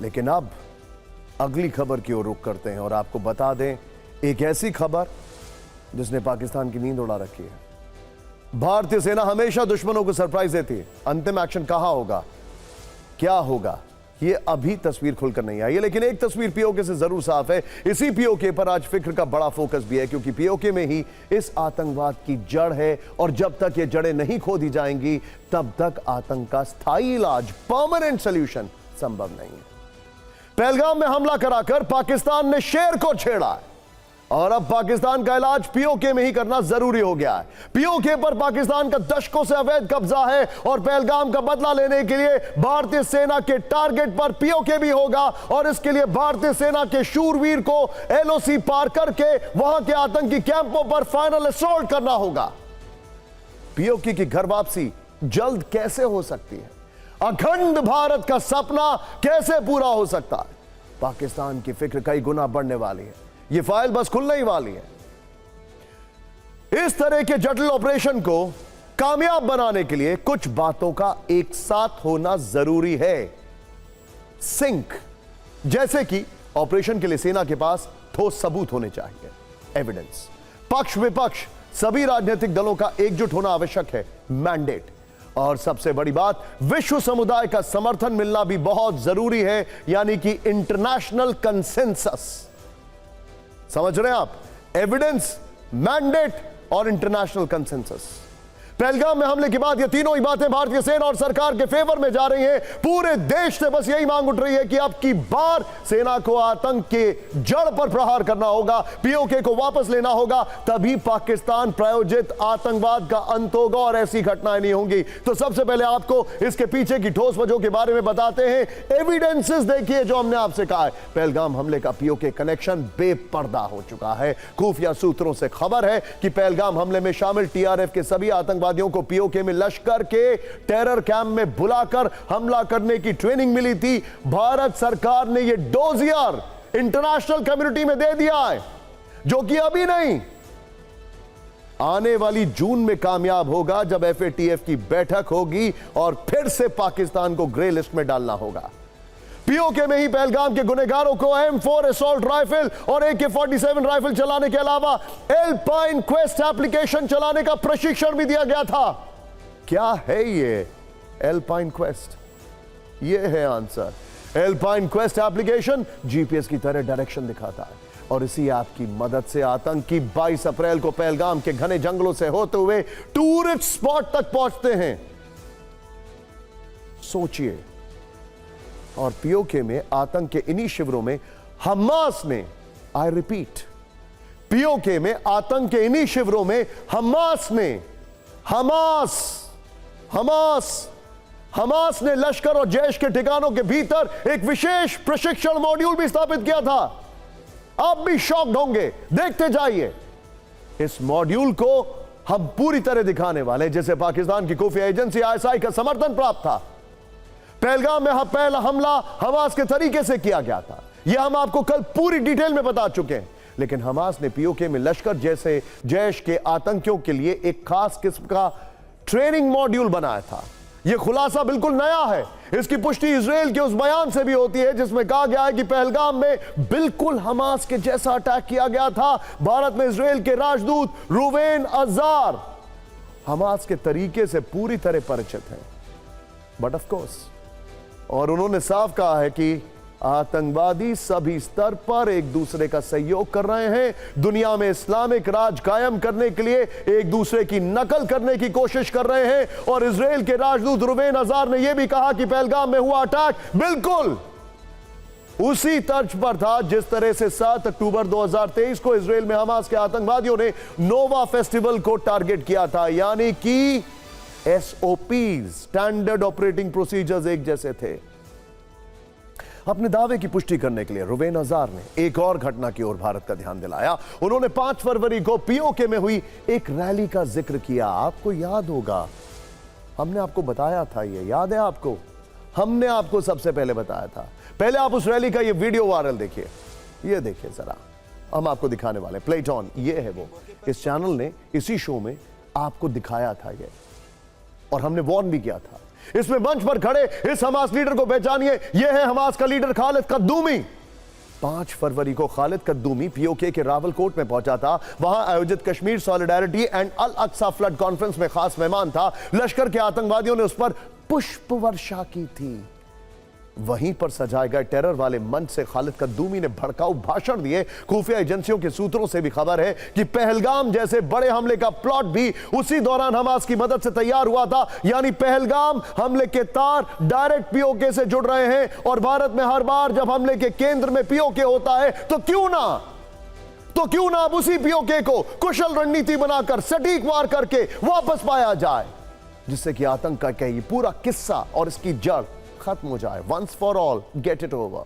लेकिन अब अगली खबर की ओर रुख करते हैं और आपको बता दें, एक ऐसी खबर जिसने पाकिस्तान की नींद उड़ा रखी है। भारतीय सेना हमेशा दुश्मनों को सरप्राइज देती है। अंतिम एक्शन कहां होगा, क्या होगा, ये अभी तस्वीर खुलकर नहीं आई है, लेकिन एक तस्वीर पीओके से जरूर साफ है। इसी पीओके पर आज फिक्र का बड़ा फोकस भी है, क्योंकि पीओके में ही इस आतंकवाद की जड़ है और जब तक ये जड़ें नहीं खोदी जाएंगी तब तक आतंक का स्थायी इलाज, परमानेंट सॉल्यूशन संभव नहीं है। पहलगाम में हमला कराकर पाकिस्तान ने शेर को छेड़ा है और अब पाकिस्तान का इलाज पीओके में ही करना जरूरी हो गया है। पीओके पर पाकिस्तान का दशकों से अवैध कब्जा है और पहलगाम का बदला लेने के लिए भारतीय सेना के टारगेट पर पीओके भी होगा और इसके लिए भारतीय सेना के शूरवीर को एलओसी पार करके वहां के आतंकी कैंपों पर फाइनल असॉल्ट करना होगा। पीओके की घर वापसी जल्द कैसे हो सकती है, अखंड भारत का सपना कैसे पूरा हो सकता है, पाकिस्तान की फिक्र कई गुना बढ़ने वाली है। यह फाइल बस खुलने ही वाली है। इस तरह के जटिल ऑपरेशन को कामयाब बनाने के लिए कुछ बातों का एक साथ होना जरूरी है। सिंक, जैसे कि ऑपरेशन के लिए सेना के पास ठोस सबूत होने चाहिए, एविडेंस। पक्ष विपक्ष सभी राजनीतिक दलों का एकजुट होना आवश्यक है, मैंडेट। और सबसे बड़ी बात, विश्व समुदाय का समर्थन मिलना भी बहुत जरूरी है, यानी कि इंटरनेशनल कंसेंसस। समझ रहे हैं आप, एविडेंस, मैंडेट और इंटरनेशनल कंसेंसस। पहलगाम में हमले के बाद ये तीनों ही बातें भारतीय सेना और सरकार के फेवर में जा रही हैं। पूरे देश से बस यही मांग उठ रही है कि अब की बार सेना को आतंक के जड़ पर प्रहार करना होगा, पीओके को वापस लेना होगा, तभी पाकिस्तान प्रायोजित आतंकवाद का अंत होगा और ऐसी घटनाएं नहीं होंगी। तो सबसे पहले आपको इसके पीछे की ठोस वजहों के बारे में बताते हैं। एविडेंसेस देखिए जो हमने आपसे कहा है। पहलगाम हमले का पीओके कनेक्शन बेपर्दा हो चुका है। खुफिया सूत्रों से खबर है कि पहलगाम हमले में शामिल टीआरएफ के सभी आतंकवादियों को पीओके में लश्कर के टेरर कैंप में बुलाकर हमला करने की ट्रेनिंग मिली थी। भारत सरकार ने यह डोजियर इंटरनेशनल कम्युनिटी में दे दिया है, जो कि अभी नहीं, आने वाली जून में कामयाब होगा, जब एफएटीएफ की बैठक होगी और फिर से पाकिस्तान को ग्रे लिस्ट में डालना होगा। पीओके में ही पहलगाम के गुनहगारों को M4 असॉल्ट राइफल और AK-47 राइफल चलाने के अलावा एल्पाइन क्वेस्ट एप्लीकेशन चलाने का प्रशिक्षण भी दिया गया था। क्या है ये एल्पाइन क्वेस्ट? ये है answer. Alpine quest application GPS की तरह डायरेक्शन दिखाता है और इसी ऐप की मदद से आतंकी 22 अप्रैल को पहलगाम के घने जंगलों से होते हुए टूरिस्ट स्पॉट तक पहुंचते हैं। सोचिए, और पीओके में आतंक के इन्हीं शिविरों में हमास ने, आई रिपीट, पीओके में आतंक के इन्हीं शिविरों में हमास ने लश्कर और जैश के ठिकानों के भीतर एक विशेष प्रशिक्षण मॉड्यूल भी स्थापित किया था। आप भी शॉक्ड होंगे, देखते जाइए। इस मॉड्यूल को हम पूरी तरह दिखाने वाले, जिसे पाकिस्तान की खुफिया एजेंसी ISI का समर्थन प्राप्त था। पहलगाम में पहला हमला हमास के तरीके से किया गया था, यह हम आपको कल पूरी डिटेल में बता चुके हैं। लेकिन हमास ने पीओके में लश्कर जैसे जैश के आतंकियों के लिए एक खास किस्म का ट्रेनिंग मॉड्यूल बनाया था। यह खुलासा बिल्कुल नया है। इसकी पुष्टि इजराइल के उस बयान से भी होती है जिसमें कहा गया है कि पहलगाम में बिल्कुल हमास के जैसा अटैक किया गया था। भारत में इजराइल के राजदूत रूवेन अजार हमास के तरीके से पूरी तरह परिचित हैं, बट ऑफ कोर्स, और उन्होंने साफ कहा है कि आतंकवादी सभी स्तर पर एक दूसरे का सहयोग कर रहे हैं, दुनिया में इस्लामिक राज कायम करने के लिए एक दूसरे की नकल करने की कोशिश कर रहे हैं। और इजराइल के राजदूत रूवेन अजार ने यह भी कहा कि पहलगाम में हुआ अटैक बिल्कुल उसी तर्ज पर था जिस तरह से 7 अक्टूबर 2023 को इजराइल में हमास के आतंकवादियों ने नोवा फेस्टिवल को टारगेट किया था। यानी कि SOPs, स्टैंडर्ड ऑपरेटिंग प्रोसीजर्स, एक जैसे थे। अपने दावे की पुष्टि करने के लिए रूवेन अजार ने एक और घटना की ओर भारत का ध्यान दिलाया। उन्होंने 5 फरवरी को पीओके में हुई एक रैली का जिक्र किया। आपको याद होगा, हमने आपको बताया था, ये याद है आपको? हमने आपको सबसे पहले बताया था। पहले आप उस रैली का ये वीडियो वायरल देखिए, ये देखिए जरा, हम आपको दिखाने वाले। प्ले इट ऑन, ये है वो। इस चैनल ने इसी शो में आपको दिखाया था ये, और हमने वार्न भी किया था इसमें मंच पर खड़े इस हमास लीडर को पहचानिए, यह है हमास का लीडर खालिद कद्दूमी। 5 फरवरी को खालिद कद्दूमी पीओके के रावलकोट में पहुंचा था। वहां आयोजित Kashmir solidarity and Al Aqsa flood conference में खास मेहमान था। लश्कर के आतंकवादियों ने उस पर पुष्प वर्षा की थी। वहीं पर सजाए गए टेरर वाले मंच से खालिद कद्दूमी ने भड़काऊ भाषण दिए। खुफिया एजेंसियों के सूत्रों से भी खबर है कि पहलगाम जैसे बड़े हमले का प्लॉट भी उसी दौरान हमास की मदद से तैयार हुआ था। यानी पहलगाम हमले के तार डायरेक्ट पीओके से जुड़ रहे हैं। और भारत में हर बार जब हमले के केंद्र में पीओके होता है तो क्यों ना अब उसी पीओके को कुशल रणनीति बनाकर सटीक वार करके वापस पाया जाए, जिससे कि आतंक का ये पूरा किस्सा और इसकी जड़ खत्म हो जाए। Once for all, get it over.